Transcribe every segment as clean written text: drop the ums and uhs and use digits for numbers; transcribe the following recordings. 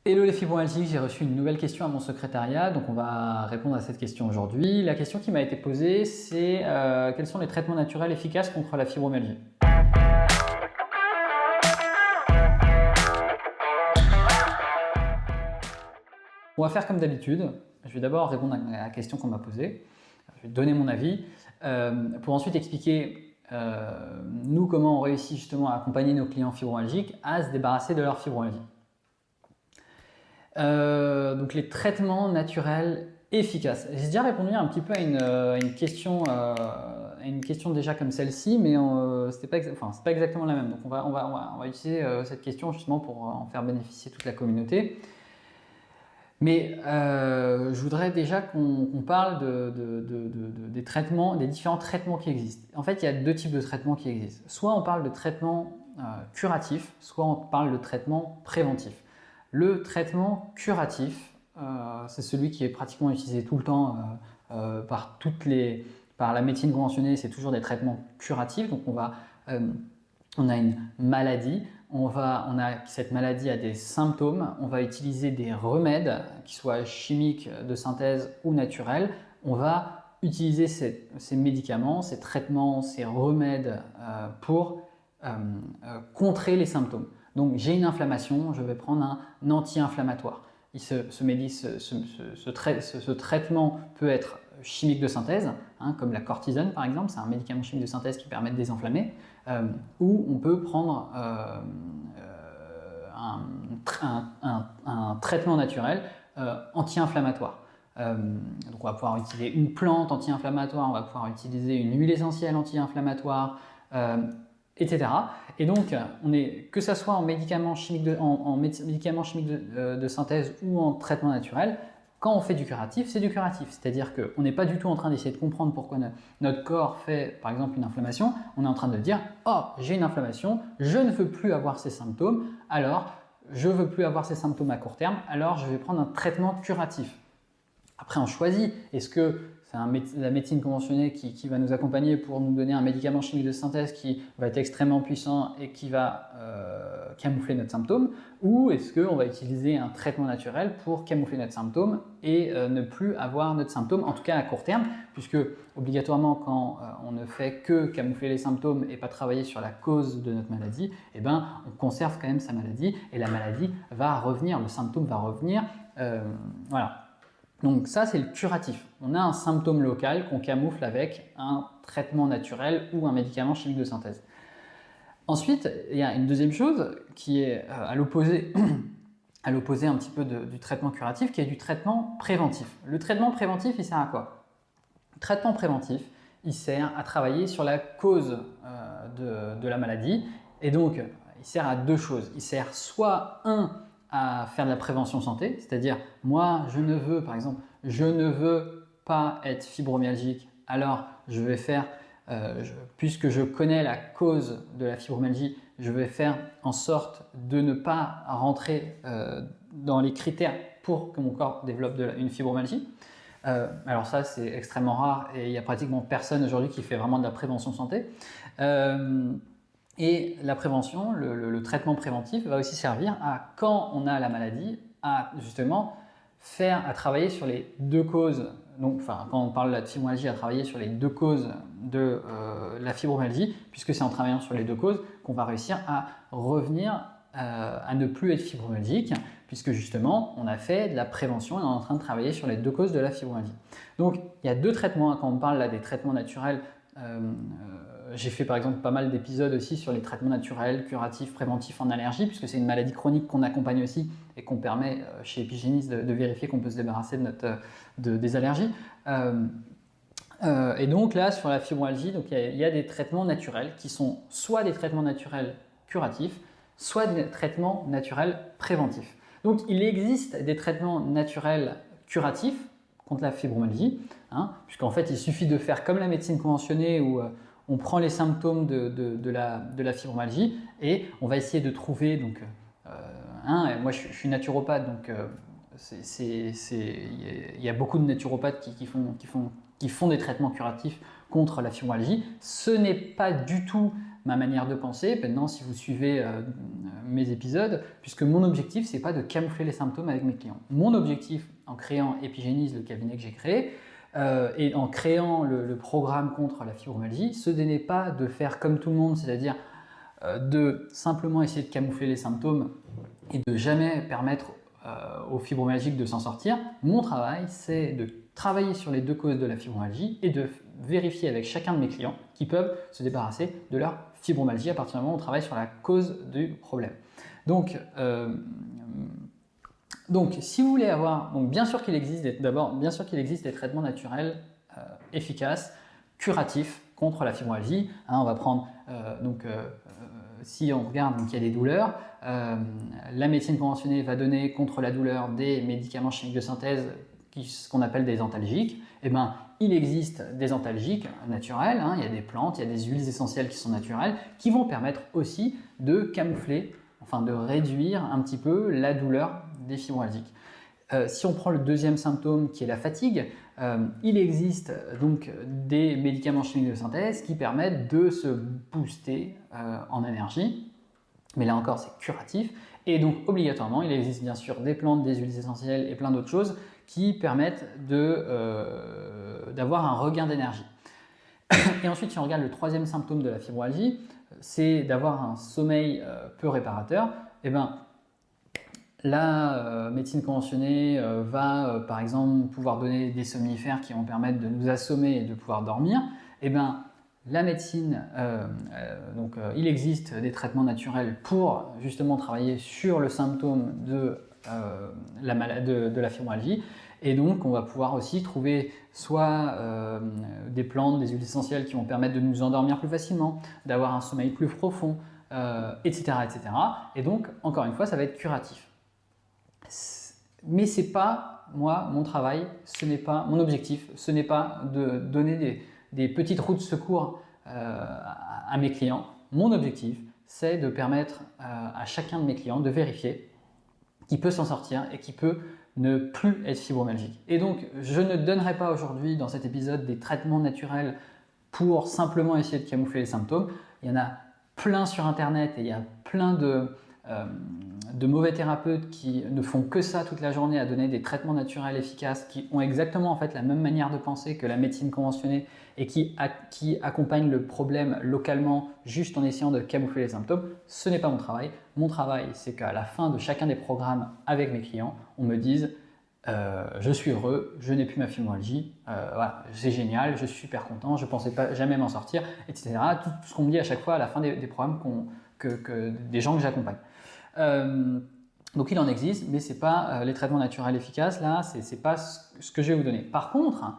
Hello les fibromyalgiques, j'ai reçu une nouvelle question à mon secrétariat, donc on va répondre à cette question aujourd'hui. La question qui m'a été posée, c'est quels sont les traitements naturels efficaces contre la fibromyalgie? On va faire comme d'habitude. Je vais d'abord répondre à la question qu'on m'a posée. Je vais donner mon avis pour ensuite expliquer nous comment on réussit justement à accompagner nos clients fibromyalgiques à se débarrasser de leur fibromyalgie. Donc les traitements naturels efficaces. J'ai déjà répondu un petit peu à une question déjà comme celle-ci, mais c'est pas exactement la même. Donc on va utiliser cette question justement pour en faire bénéficier toute la communauté. Mais je voudrais déjà qu'on parle des traitements, des différents traitements qui existent. En fait, il y a deux types de traitements qui existent. Soit on parle de traitement curatif, soit on parle de traitement préventif. Le traitement curatif, c'est celui qui est pratiquement utilisé tout le temps par la médecine conventionnelle, c'est toujours des traitements curatifs. Donc on a une maladie, cette maladie a des symptômes, on va utiliser des remèdes, qui soient chimiques, de synthèse ou naturels. On va utiliser ces médicaments, ces traitements, ces remèdes pour contrer les symptômes. Donc j'ai une inflammation, je vais prendre un anti-inflammatoire. Ce traitement peut être chimique de synthèse, comme la cortisone par exemple, c'est un médicament chimique de synthèse qui permet de désinflammer, ou on peut prendre un traitement naturel anti-inflammatoire. Donc on va pouvoir utiliser une plante anti-inflammatoire, on va pouvoir utiliser une huile essentielle anti-inflammatoire, etc. Et donc, que ce soit en médicaments chimiques de synthèse ou en traitement naturel, quand on fait du curatif, c'est du curatif. C'est-à-dire qu'on n'est pas du tout en train d'essayer de comprendre pourquoi notre corps fait, par exemple, une inflammation. On est en train de dire « Oh, j'ai une inflammation, je ne veux plus avoir ces symptômes, alors je ne veux plus avoir ces symptômes à court terme, alors je vais prendre un traitement curatif. » Après, on choisit. Est-ce que c'est la médecine conventionnelle qui va nous accompagner pour nous donner un médicament chimique de synthèse qui va être extrêmement puissant et qui va camoufler notre symptôme, ou est-ce qu'on va utiliser un traitement naturel pour camoufler notre symptôme et ne plus avoir notre symptôme, en tout cas à court terme, puisque obligatoirement quand on ne fait que camoufler les symptômes et pas travailler sur la cause de notre maladie, eh ben, on conserve quand même sa maladie et la maladie va revenir, le symptôme va revenir, voilà. Donc ça, c'est le curatif. On a un symptôme local qu'on camoufle avec un traitement naturel ou un médicament chimique de synthèse. Ensuite, il y a une deuxième chose qui est à l'opposé un petit peu du traitement curatif, qui est du traitement préventif. Le traitement préventif, il sert à quoi? Le traitement préventif, il sert à travailler sur la cause de la maladie. Et donc, il sert à deux choses. Il sert soit à faire de la prévention santé, c'est-à-dire moi par exemple, je ne veux pas être fibromyalgique, alors je vais faire, puisque je connais la cause de la fibromyalgie, je vais faire en sorte de ne pas rentrer dans les critères pour que mon corps développe une fibromyalgie. Alors ça, c'est extrêmement rare et il n'y a pratiquement personne aujourd'hui qui fait vraiment de la prévention santé. Et la prévention, le traitement préventif va aussi servir à, quand on a la maladie, à justement à travailler sur les deux causes. Donc, quand on parle de la fibromyalgie, à travailler sur les deux causes de la fibromyalgie, puisque c'est en travaillant sur les deux causes qu'on va réussir à revenir à ne plus être fibromyalgique, puisque justement on a fait de la prévention et on est en train de travailler sur les deux causes de la fibromyalgie. Donc il y a deux traitements, quand on parle là des traitements naturels. J'ai fait par exemple pas mal d'épisodes aussi sur les traitements naturels, curatifs, préventifs en allergie, puisque c'est une maladie chronique qu'on accompagne aussi et qu'on permet chez Epigénis de vérifier qu'on peut se débarrasser des allergies. Et donc là, sur la fibromyalgie, il y a des traitements naturels qui sont soit des traitements naturels curatifs, soit des traitements naturels préventifs. Donc il existe des traitements naturels curatifs contre la fibromyalgie, puisqu'en fait il suffit de faire comme la médecine conventionnée où on prend les symptômes de la fibromyalgie et on va essayer de trouver, moi je suis naturopathe, donc il y a beaucoup de naturopathes qui font des traitements curatifs contre la fibromyalgie. Ce n'est pas du tout ma manière de penser, maintenant si vous suivez mes épisodes, puisque mon objectif, c'est pas de camoufler les symptômes avec mes clients. Mon objectif, en créant Epigénise, le cabinet que j'ai créé, et en créant le programme contre la fibromyalgie, ce n'est pas de faire comme tout le monde, c'est-à-dire de simplement essayer de camoufler les symptômes et de jamais permettre aux fibromyalgiques de s'en sortir. Mon travail, c'est de travailler sur les deux causes de la fibromyalgie et de vérifier avec chacun de mes clients qui peuvent se débarrasser de leur fibromyalgie à partir du moment où on travaille sur la cause du problème. Donc si vous voulez avoir, bien sûr qu'il existe des traitements naturels efficaces, curatifs contre la fibromyalgie. On va prendre si on regarde, il y a des douleurs, la médecine conventionnée va donner contre la douleur des médicaments chimiques de synthèse, ce qu'on appelle des antalgiques. Il existe des antalgiques naturels, il y a des plantes, il y a des huiles essentielles qui sont naturelles, qui vont permettre aussi de camoufler, de réduire un petit peu la douleur des fibromyalgiques. Si on prend le deuxième symptôme qui est la fatigue, il existe donc des médicaments chimiques de synthèse qui permettent de se booster en énergie, mais là encore c'est curatif, et donc obligatoirement il existe bien sûr des plantes, des huiles essentielles et plein d'autres choses qui permettent d'avoir un regain d'énergie. Et ensuite si on regarde le troisième symptôme de la fibromyalgie, c'est d'avoir un sommeil peu réparateur. La médecine conventionnée va par exemple pouvoir donner des somnifères qui vont permettre de nous assommer et de pouvoir dormir. La médecine, il existe des traitements naturels pour justement travailler sur le symptôme de la fibromyalgie. Et donc on va pouvoir aussi trouver soit des plantes, des huiles essentielles qui vont permettre de nous endormir plus facilement, d'avoir un sommeil plus profond, etc., etc. Et donc encore une fois ça va être curatif. Mais ce n'est pas mon travail, ce n'est pas mon objectif, ce n'est pas de donner des petites routes de secours à mes clients. Mon objectif, c'est de permettre à chacun de mes clients de vérifier qu'il peut s'en sortir et qu'il peut ne plus être fibromyalgique. Et donc, je ne donnerai pas aujourd'hui dans cet épisode des traitements naturels pour simplement essayer de camoufler les symptômes. Il y en a plein sur Internet et il y a plein de mauvais thérapeutes qui ne font que ça toute la journée à donner des traitements naturels efficaces qui ont exactement la même manière de penser que la médecine conventionnée et qui accompagnent le problème localement juste en essayant de camoufler les symptômes. Ce n'est pas mon travail. Mon travail, c'est qu'à la fin de chacun des programmes avec mes clients, on me dise je suis heureux, je n'ai plus ma fibromyalgie, voilà, c'est génial, je suis super content, je ne pensais pas jamais m'en sortir, etc. Tout ce qu'on me dit à chaque fois à la fin des programmes des gens que j'accompagne. Donc il en existe, mais ce n'est pas les traitements naturels efficaces, là, ce n'est pas ce que je vais vous donner. Par contre,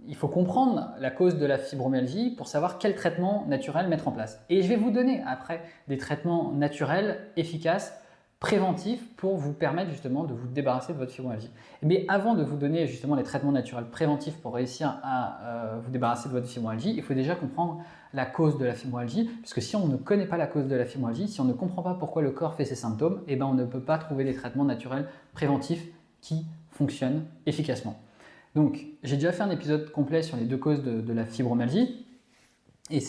il faut comprendre la cause de la fibromyalgie pour savoir quel traitement naturel mettre en place. Et je vais vous donner après des traitements naturels efficaces, préventifs, pour vous permettre justement de vous débarrasser de votre fibromyalgie. Mais avant de vous donner justement les traitements naturels préventifs pour réussir à vous débarrasser de votre fibromyalgie, il faut déjà comprendre la cause de la fibromyalgie, puisque si on ne connaît pas la cause de la fibromyalgie, si on ne comprend pas pourquoi le corps fait ces symptômes, on ne peut pas trouver des traitements naturels préventifs qui fonctionnent efficacement. Donc, j'ai déjà fait un épisode complet sur les deux causes de la fibromyalgie, et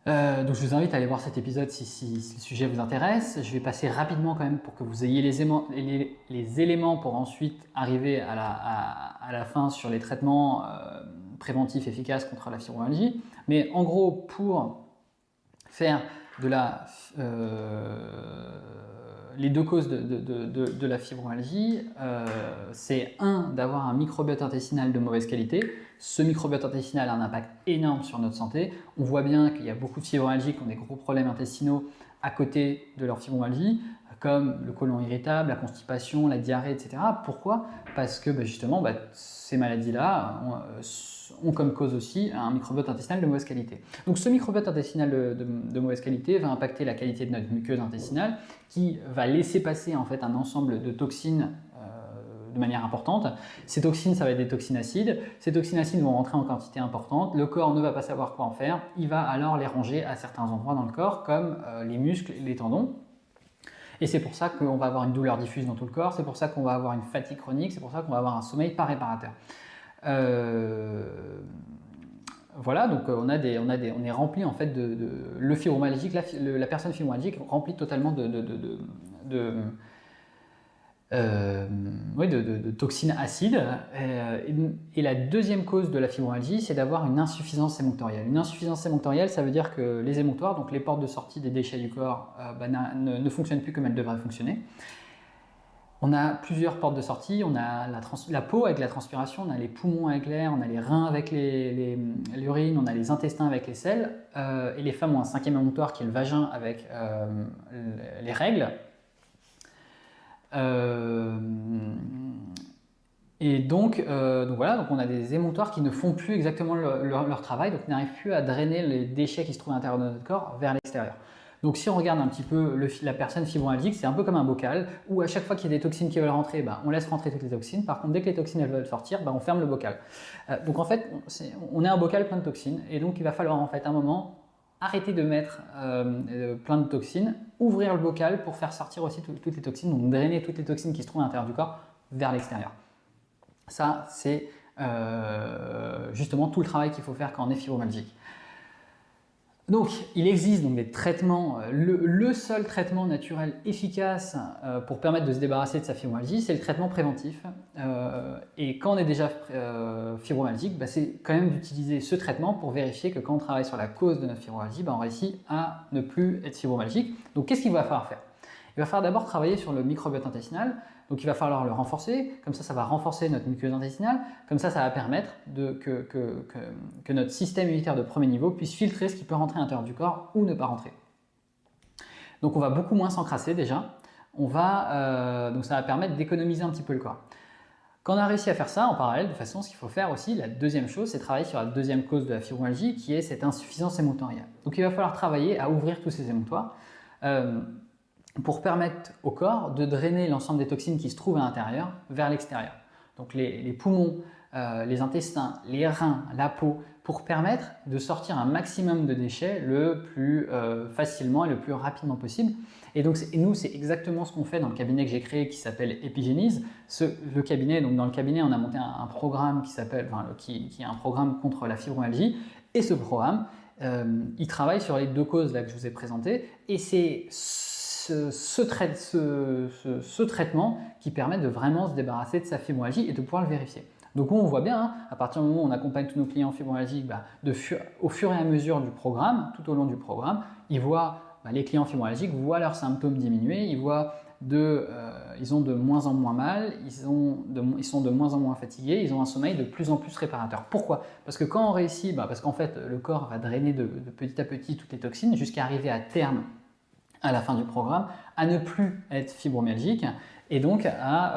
donc je vous invite à aller voir cet épisode si le sujet vous intéresse. Je vais passer rapidement quand même pour que vous ayez les éléments pour ensuite arriver à la fin sur les traitements préventifs efficaces contre la fibromyalgie. Mais en gros, pour faire les deux causes de la fibromyalgie, c'est d'avoir un microbiote intestinal de mauvaise qualité. Ce microbiote intestinal a un impact énorme sur notre santé. On voit bien qu'il y a beaucoup de fibromyalgiques qui ont des gros problèmes intestinaux à côté de leur fibromyalgie, comme le côlon irritable, la constipation, la diarrhée, etc. Pourquoi ? Parce que justement, ces maladies-là ont comme cause aussi un microbiote intestinal de mauvaise qualité. Donc ce microbiote intestinal de mauvaise qualité va impacter la qualité de notre muqueuse intestinale, qui va laisser passer en fait un ensemble de toxines de manière importante. Ces toxines, ça va être des toxines acides. Ces toxines acides vont rentrer en quantité importante. Le corps ne va pas savoir quoi en faire. Il va alors les ranger à certains endroits dans le corps, comme les muscles et les tendons. Et c'est pour ça qu'on va avoir une douleur diffuse dans tout le corps, c'est pour ça qu'on va avoir une fatigue chronique, c'est pour ça qu'on va avoir un sommeil pas réparateur. voilà, donc on est rempli en fait le fibromyalgique, la personne fibromyalgique remplie totalement oui, de toxines acides. Et la deuxième cause de la fibromyalgie, c'est d'avoir une insuffisance émonctorielle. Une insuffisance émonctorielle, ça veut dire que les émonctoires, donc les portes de sortie des déchets du corps, ne fonctionnent plus comme elles devraient fonctionner. On a plusieurs portes de sortie, on a la peau avec la transpiration, on a les poumons avec l'air, on a les reins avec l'urine, on a les intestins avec les selles, et les femmes ont un cinquième émonctoire qui est le vagin avec les règles. Et donc voilà, donc on a des émonctoires qui ne font plus exactement leur travail, donc n'arrivent plus à drainer les déchets qui se trouvent à l'intérieur de notre corps vers l'extérieur. Donc si on regarde un petit peu la personne fibromyalgique, c'est un peu comme un bocal où à chaque fois qu'il y a des toxines qui veulent rentrer, on laisse rentrer toutes les toxines. Par contre, dès que les toxines elles veulent sortir, on ferme le bocal. Donc en fait, on est un bocal plein de toxines et donc il va falloir en fait un moment arrêter de mettre plein de toxines, ouvrir le bocal pour faire sortir aussi toutes les toxines, donc drainer toutes les toxines qui se trouvent à l'intérieur du corps vers l'extérieur. Ça, c'est justement tout le travail qu'il faut faire quand on est fibromyalgique. Donc, il existe donc des traitements, le seul traitement naturel efficace pour permettre de se débarrasser de sa fibromyalgie, c'est le traitement préventif. Et quand on est déjà fibromyalgique, c'est quand même d'utiliser ce traitement pour vérifier que quand on travaille sur la cause de notre fibromyalgie, on réussit à ne plus être fibromyalgique. Donc, qu'est-ce qu'il va falloir faire? Il va falloir d'abord travailler sur le microbiote intestinal. Donc il va falloir le renforcer, comme ça va renforcer notre muqueuse intestinale, comme ça va permettre que notre système immunitaire de premier niveau puisse filtrer ce qui peut rentrer à l'intérieur du corps ou ne pas rentrer. Donc on va beaucoup moins s'encrasser déjà, donc ça va permettre d'économiser un petit peu le corps. Quand on a réussi à faire ça, en parallèle, de toute façon, ce qu'il faut faire aussi, la deuxième chose, c'est travailler sur la deuxième cause de la fibromyalgie, qui est cette insuffisance émonctoriale. Donc il va falloir travailler à ouvrir tous ces émonctoires, pour permettre au corps de drainer l'ensemble des toxines qui se trouvent à l'intérieur vers l'extérieur. Donc les poumons, les intestins, les reins, la peau, pour permettre de sortir un maximum de déchets le plus facilement et le plus rapidement possible. Et donc nous, c'est exactement ce qu'on fait dans le cabinet que j'ai créé qui s'appelle Epigénese. Le cabinet, donc dans le cabinet, on a monté un programme qui est un programme contre la fibromyalgie. Et ce programme, il travaille sur les deux causes là que je vous ai présentées. Et c'est ce traitement qui permet de vraiment se débarrasser de sa fibromyalgie et de pouvoir le vérifier. Donc on voit bien, à partir du moment où on accompagne tous nos clients fibromyalgiques, au fur et à mesure du programme, tout au long du programme, les clients fibromyalgiques voient leurs symptômes diminuer, ils ont de moins en moins mal, ils sont de moins en moins fatigués, ils ont un sommeil de plus en plus réparateur. Pourquoi? Parce que quand on réussit, parce qu'en fait le corps va drainer de petit à petit toutes les toxines jusqu'à arriver à terme à la fin du programme, à ne plus être fibromyalgique et donc à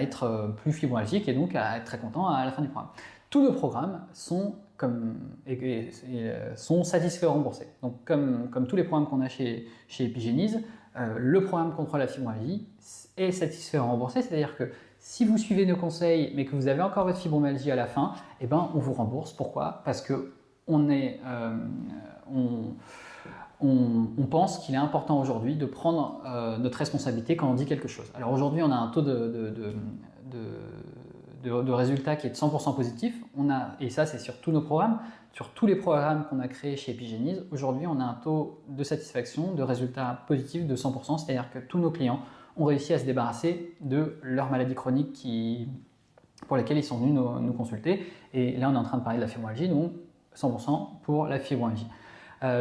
être plus fibromyalgique et donc à être très content à la fin du programme. Tous nos programmes sont satisfaits et remboursés. Donc comme tous les programmes qu'on a chez Epigénese, le programme contre la fibromyalgie est satisfait et remboursé, c'est-à-dire que si vous suivez nos conseils mais que vous avez encore votre fibromyalgie à la fin, on vous rembourse. Pourquoi? Parce que on pense qu'il est important aujourd'hui de prendre notre responsabilité quand on dit quelque chose. Alors aujourd'hui, on a un taux de résultat qui est de 100% positif, et ça c'est sur tous nos programmes, sur tous les programmes qu'on a créés chez Epigénese. Aujourd'hui, on a un taux de satisfaction, de résultat positif de 100%, c'est-à-dire que tous nos clients ont réussi à se débarrasser de leurs maladies chroniques pour lesquelles ils sont venus nous consulter. Et là, on est en train de parler de la fibromyalgie, donc 100% pour la fibromyalgie.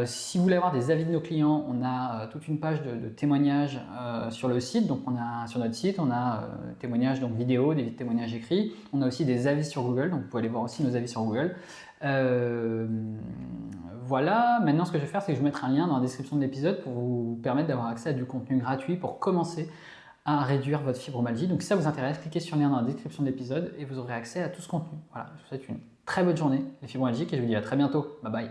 Si vous voulez avoir des avis de nos clients, on a toute une page de témoignages sur le site. Donc sur notre site, on a témoignages vidéo, des témoignages écrits. On a aussi des avis sur Google, donc vous pouvez aller voir aussi nos avis sur Google. Voilà, maintenant ce que je vais faire, c'est que je vais mettre un lien dans la description de l'épisode pour vous permettre d'avoir accès à du contenu gratuit pour commencer à réduire votre fibromyalgie. Donc si ça vous intéresse, cliquez sur le lien dans la description de l'épisode et vous aurez accès à tout ce contenu. Voilà, je vous souhaite une très bonne journée les fibromyalgiques et je vous dis à très bientôt. Bye bye.